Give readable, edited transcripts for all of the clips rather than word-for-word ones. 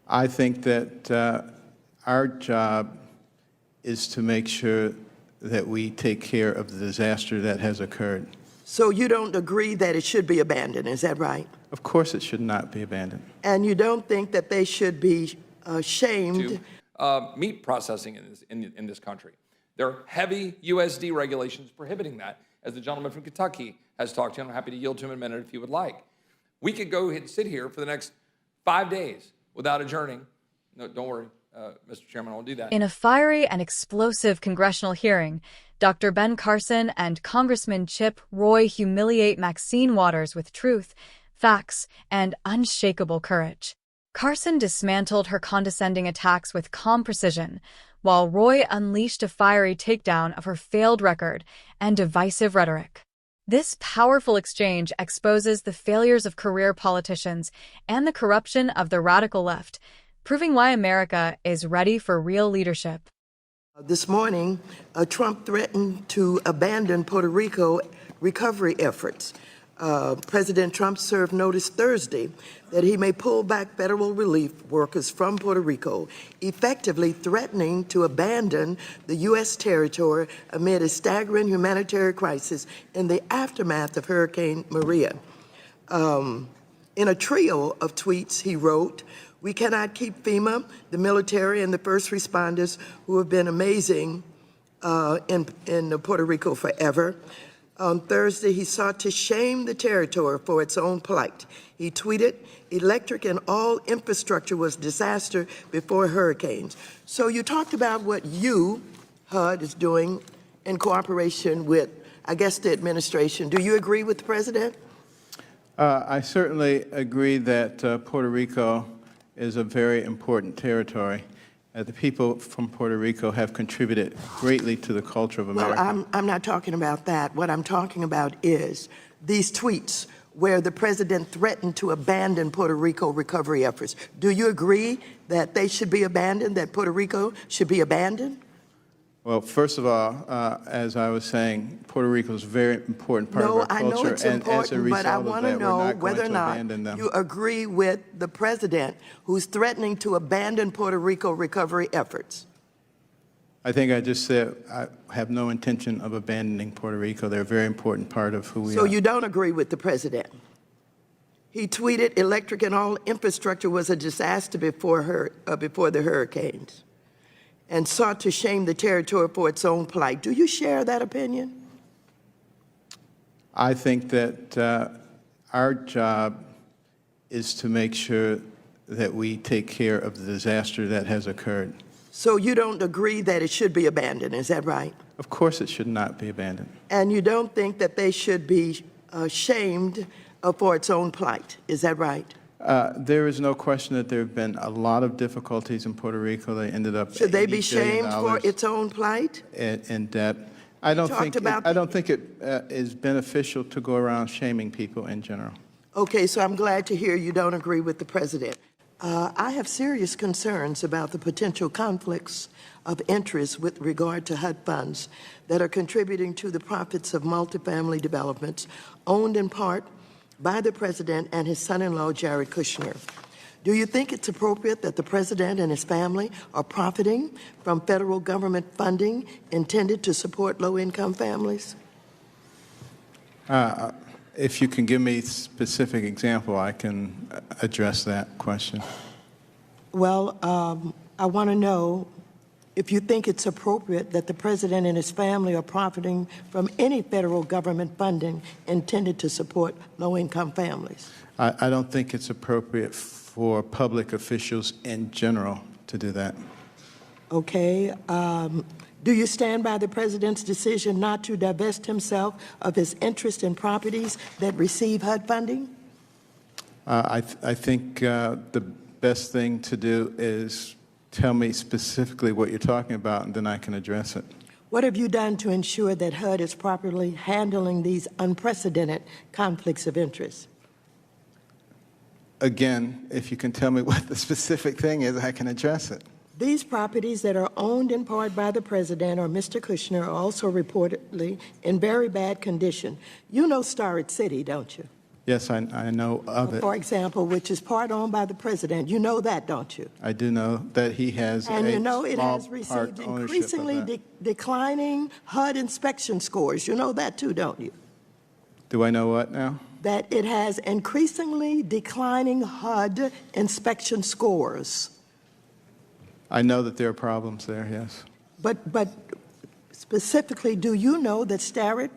I think that our job is to make sure that we take care of the disaster that has occurred. So you don't agree that it should be abandoned, is that right? Of course it should not be abandoned. And you don't think that they should be shamed? Meat processing in this country. There are heavy USD regulations prohibiting that, as the gentleman from Kentucky has talked to, and I'm happy to yield to him in a minute if he would like. We could go ahead and sit here for the next 5 days without adjourning. No, don't worry, Mr. Chairman, I won't do that. In a fiery and explosive congressional hearing, Dr. Ben Carson and Congressman Chip Roy humiliate Maxine Waters with truth, facts, and unshakable courage. Carson dismantled her condescending attacks with calm precision, while Roy unleashed a fiery takedown of her failed record and divisive rhetoric. This powerful exchange exposes the failures of career politicians and the corruption of the radical left, proving why America is ready for real leadership. This morning, Trump threatened to abandon Puerto Rico recovery efforts. President Trump served notice Thursday that he may pull back federal relief workers from Puerto Rico, effectively threatening to abandon the U.S. territory amid a staggering humanitarian crisis in the aftermath of Hurricane Maria. In a trio of tweets, he wrote, "We cannot keep FEMA, the military, and the first responders who have been amazing in Puerto Rico forever." On Thursday, he sought to shame the territory for its own plight. He tweeted, "Electric and all infrastructure was disaster before hurricanes." So you talked about what you, HUD, is doing in cooperation with, I guess, the administration. Do you agree with the president? I certainly agree that Puerto Rico is a very important territory. The people from Puerto Rico have contributed greatly to the culture of America. Well, I'm not talking about that. What I'm talking about is these tweets where the president threatened to abandon Puerto Rico recovery efforts. Do you agree that they should be abandoned, that Puerto Rico should be abandoned? Well, first of all, as I was saying, Puerto Rico is a very important part of our culture. No, I know it's important, but I want to know whether or not you agree with the president who's threatening to abandon Puerto Rico recovery efforts. I think I just said I have no intention of abandoning Puerto Rico. They're a very important part of who we are. So you don't agree with the president? He tweeted, "Electric and all infrastructure was a disaster before the hurricanes," and sought to shame the territory for its own plight. Do you share that opinion? I think that our job is to make sure that we take care of the disaster that has occurred. So you don't agree that it should be abandoned, is that right? Of course it should not be abandoned. And you don't think that they should be shamed for its own plight, is that right? There is no question that there have been a lot of difficulties in Puerto Rico. They ended up Should they be shamed for its own plight? In debt. I don't think it is beneficial to go around shaming people in general. Okay, so I'm glad to hear you don't agree with the president. I have serious concerns about the potential conflicts of interest with regard to HUD funds that are contributing to the profits of multifamily developments owned in part by the president and his son-in-law, Jared Kushner. Do you think it's appropriate that the president and his family are profiting from federal government funding intended to support low-income families? If you can give me a specific example, I can address that question. Well, I want to know if you think it's appropriate that the president and his family are profiting from any federal government funding intended to support low-income families. I don't think it's appropriate for public officials in general to do that. Okay. Do you stand by the president's decision not to divest himself of his interest in properties that receive HUD funding? I think the best thing to do is tell me specifically what you're talking about, and then I can address it. What have you done to ensure that HUD is properly handling these unprecedented conflicts of interest? Again, if you can tell me what the specific thing is, I can address it. These properties that are owned in part by the president or Mr. Kushner are also reportedly in very bad condition. You know Starrett City, don't you? Yes, I know of it. For example, which is part owned by the president. You know that, don't you? I do know that he has And a you know it small has part received ownership of increasingly that. declining HUD inspection scores. You know that too, don't you? Do I know what now? That it has increasingly declining HUD inspection scores. I know that there are problems there, yes. But specifically, do you know that Starrett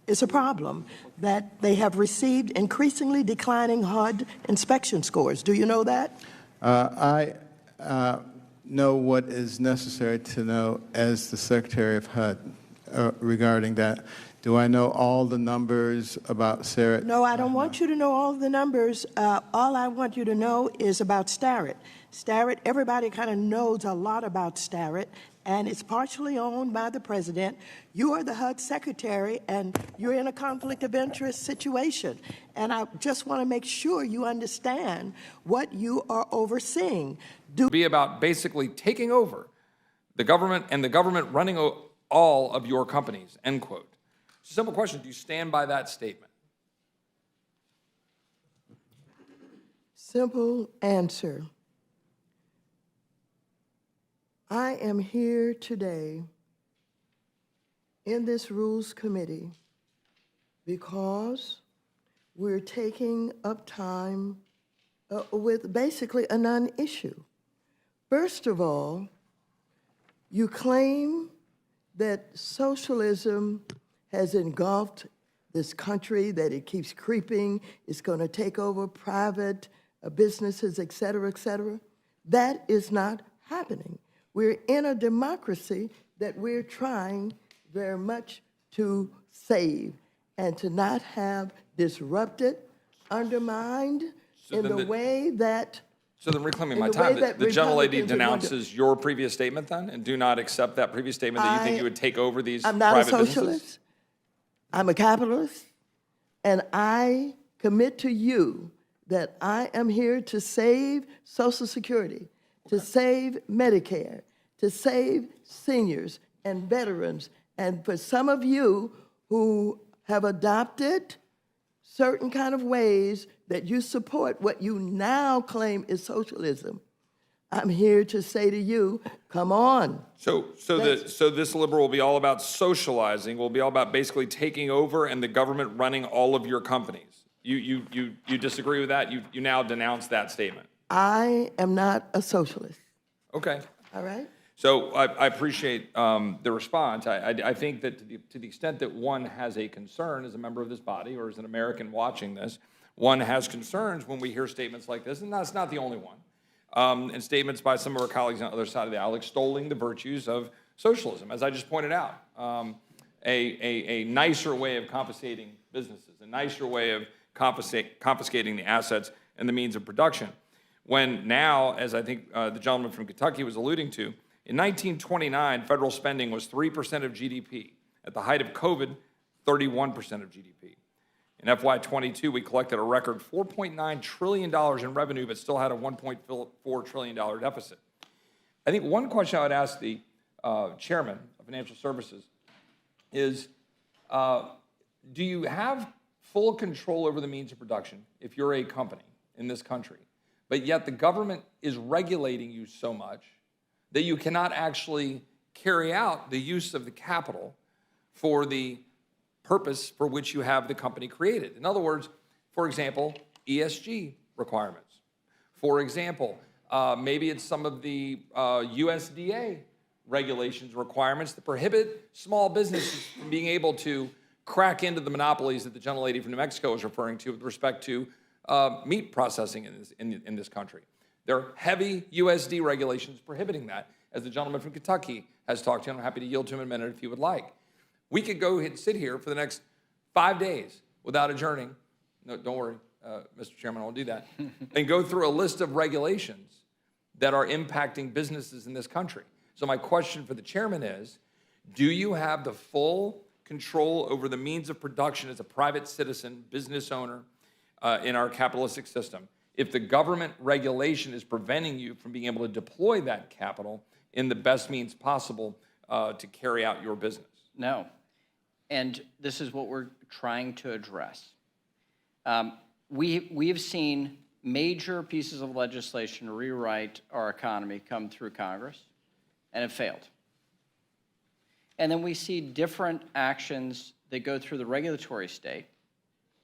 is a problem, that they have received increasingly declining HUD inspection scores? Do you know that? I know what is necessary to know as the Secretary of HUD regarding that. Do I know all the numbers about Sarah? No, I don't want you to know all of the numbers. All I want you to know is about Starrett. Starrett, everybody kind of knows a lot about Starrett, and it's partially owned by the president. You are the HUD secretary, and you're in a conflict of interest situation. And I just want to make sure you understand what you are overseeing. Be about basically taking over the government and the government running all of your companies, end quote. Simple question, do you stand by that statement? Simple answer. I am here today in this Rules Committee because we're taking up time with basically a non-issue. First of all, you claim that socialism has engulfed this country, that it keeps creeping, it's going to take over private businesses, et cetera, et cetera. That is not happening. We're in a democracy that we're trying very much to save and to not have disrupted, undermined in the way that. So then reclaiming in my the time, way that the gentlelady Republicans would want to- denounces your previous statement then, and do not accept that previous statement that you think you would take over these I'm not a private socialist. businesses? I'm a capitalist, and I commit to you that I am here to save Social Security, to save Medicare, to save seniors and veterans, and for some of you who have adopted certain kind of ways that you support what you now claim is socialism, I'm here to say to you, come on. So this liberal will be all about socializing, will be all about basically taking over and the government running all of your companies. You disagree with that? You now denounce that statement? I am not a socialist. Okay. All right? So I appreciate the response. I think that to the extent that one has a concern as a member of this body or as an American watching this, one has concerns when we hear statements like this, and that's not the only one. And statements by some of our colleagues on the other side of the aisle extolling the virtues of socialism, as I just pointed out. A nicer way of confiscating businesses, a nicer way of confiscating the assets and the means of production. When now, as I think the gentleman from Kentucky was alluding to, in 1929, federal spending was 3% of GDP. At the height of COVID, 31% of GDP. In FY22, we collected a record $4.9 trillion in revenue, but still had a $1.4 trillion deficit. I think one question I would ask the chairman of financial services is, do you have full control over the means of production if you're a company in this country, but yet the government is regulating you so much that you cannot actually carry out the use of the capital for the purpose for which you have the company created? In other words, for example, ESG requirements. For example, maybe it's some of the USDA regulations, requirements that prohibit small businesses from being able to crack into the monopolies that the gentlelady from New Mexico is referring to with respect to meat processing in this country. There are heavy USD regulations prohibiting that, as the gentleman from Kentucky has talked to, and I'm happy to yield to him in a minute if he would like. We could go and sit here for the next 5 days without adjourning. No, don't worry, Mr. Chairman, I won't do that. And go through a list of regulations that are impacting businesses in this country. So my question for the chairman is, do you have the full control over the means of production as a private citizen, business owner in our capitalistic system, if the government regulation is preventing you from being able to deploy that capital in the best means possible to carry out your business? No. And this is what we're trying to address. we have seen major pieces of legislation to rewrite our economy come through Congress and have failed. And then we see different actions that go through the regulatory state,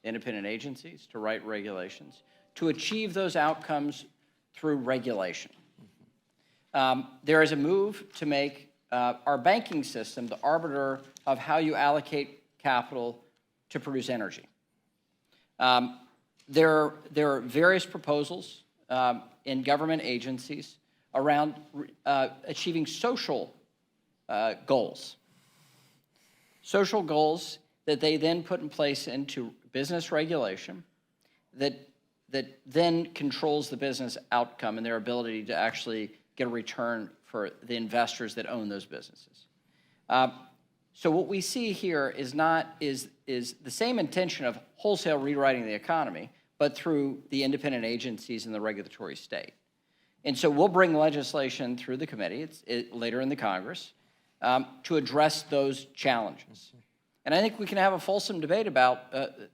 independent agencies to write regulations, to achieve those outcomes through regulation. There is a move to make our banking system the arbiter of how you allocate capital to produce energy. There are various proposals in government agencies around achieving social goals. Social goals that they then put in place into business regulation that then controls the business outcome and their ability to actually get a return for the investors that own those businesses. So what we see here is the same intention of wholesale rewriting the economy, but through the independent agencies and the regulatory state. And so we'll bring legislation through the committee later in the Congress to address those challenges. And I think we can have a fulsome debate about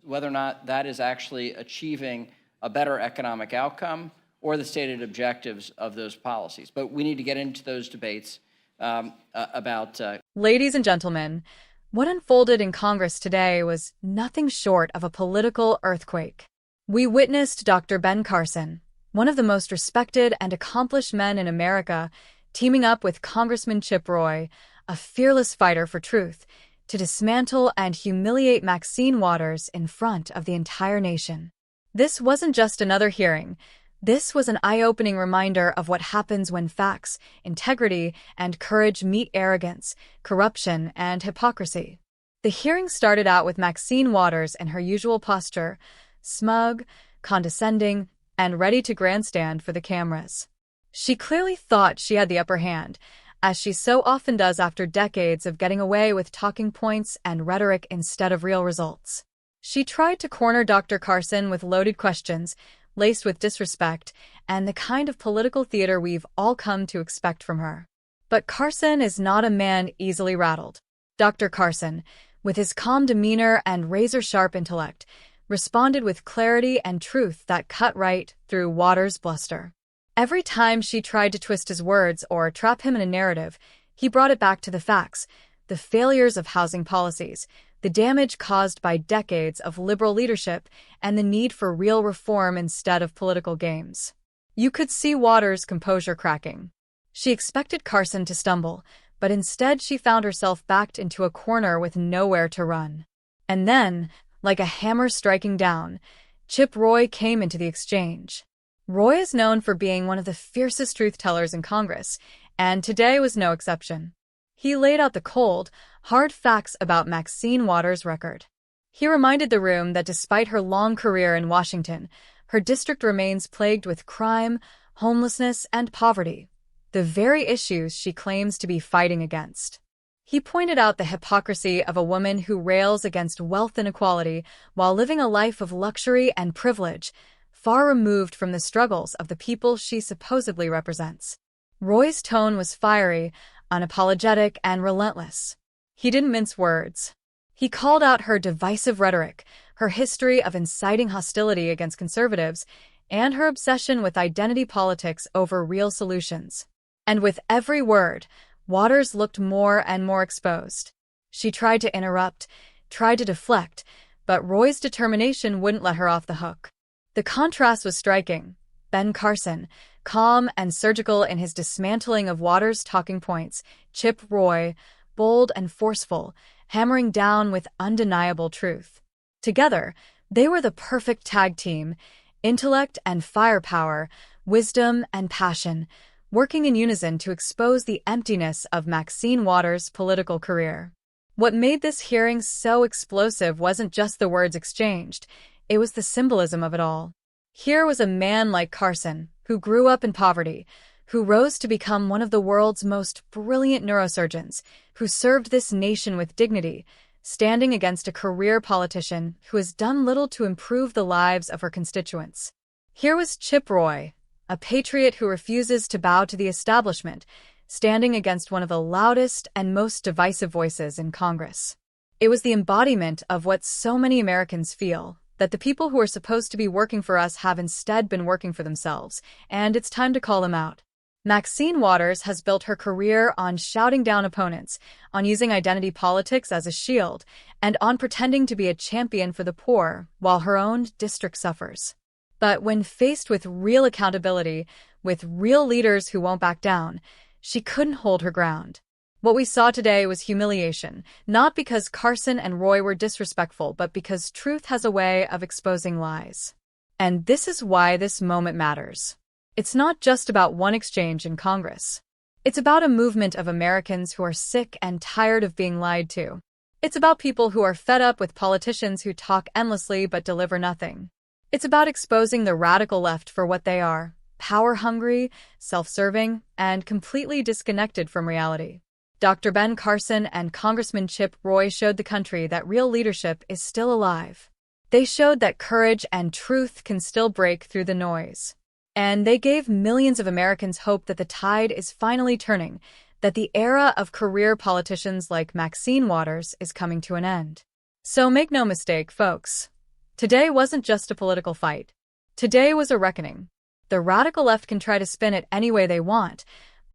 whether or not that is actually achieving a better economic outcome or the stated objectives of those policies. But we need to get into those debates about... Ladies and gentlemen, what unfolded in Congress today was nothing short of a political earthquake. We witnessed Dr. Ben Carson, one of the most respected and accomplished men in America, teaming up with Congressman Chip Roy, a fearless fighter for truth, to dismantle and humiliate Maxine Waters in front of the entire nation. This wasn't just another hearing. This was an eye-opening reminder of what happens when facts, integrity, and courage meet arrogance, corruption, and hypocrisy. The hearing started out with Maxine Waters in her usual posture, smug, condescending, and ready to grandstand for the cameras. She clearly thought she had the upper hand, as she so often does after decades of getting away with talking points and rhetoric instead of real results. She tried to corner Dr. Carson with loaded questions, laced with disrespect, and the kind of political theater we've all come to expect from her. But Carson is not a man easily rattled. Dr. Carson, with his calm demeanor and razor-sharp intellect, responded with clarity and truth that cut right through Waters' bluster. Every time she tried to twist his words or trap him in a narrative, he brought it back to the facts, the failures of housing policies, the damage caused by decades of liberal leadership, and the need for real reform instead of political games. You could see Waters' composure cracking. She expected Carson to stumble, but instead she found herself backed into a corner with nowhere to run. And then, like a hammer striking down, Chip Roy came into the exchange. Roy is known for being one of the fiercest truth-tellers in Congress, and today was no exception. He laid out the cold, hard facts about Maxine Waters' record. He reminded the room that despite her long career in Washington, her district remains plagued with crime, homelessness, and poverty, the very issues she claims to be fighting against. He pointed out the hypocrisy of a woman who rails against wealth inequality while living a life of luxury and privilege, far removed from the struggles of the people she supposedly represents. Roy's tone was fiery, unapologetic, and relentless. He didn't mince words. He called out her divisive rhetoric, her history of inciting hostility against conservatives, and her obsession with identity politics over real solutions. And with every word, Waters looked more and more exposed. She tried to interrupt, tried to deflect, but Roy's determination wouldn't let her off the hook. The contrast was striking. Ben Carson, calm and surgical in his dismantling of Waters' talking points, Chip Roy, bold and forceful, hammering down with undeniable truth. Together, they were the perfect tag team, intellect and firepower, wisdom and passion, working in unison to expose the emptiness of Maxine Waters' political career. What made this hearing so explosive wasn't just the words exchanged, it was the symbolism of it all. Here was a man like Carson, who grew up in poverty, who rose to become one of the world's most brilliant neurosurgeons, who served this nation with dignity, standing against a career politician who has done little to improve the lives of her constituents. Here was Chip Roy, a patriot who refuses to bow to the establishment, standing against one of the loudest and most divisive voices in Congress. It was the embodiment of what so many Americans feel, that the people who are supposed to be working for us have instead been working for themselves, and it's time to call them out. Maxine Waters has built her career on shouting down opponents, on using identity politics as a shield, and on pretending to be a champion for the poor while her own district suffers. But when faced with real accountability, with real leaders who won't back down, she couldn't hold her ground. What we saw today was humiliation, not because Carson and Roy were disrespectful, but because truth has a way of exposing lies. And this is why this moment matters. It's not just about one exchange in Congress. It's about a movement of Americans who are sick and tired of being lied to. It's about people who are fed up with politicians who talk endlessly but deliver nothing. It's about exposing the radical left for what they are: power-hungry, self-serving, and completely disconnected from reality. Dr. Ben Carson and Congressman Chip Roy showed the country that real leadership is still alive. They showed that courage and truth can still break through the noise. And they gave millions of Americans hope that the tide is finally turning, that the era of career politicians like Maxine Waters is coming to an end. So make no mistake, folks. Today wasn't just a political fight. Today was a reckoning. The radical left can try to spin it any way they want,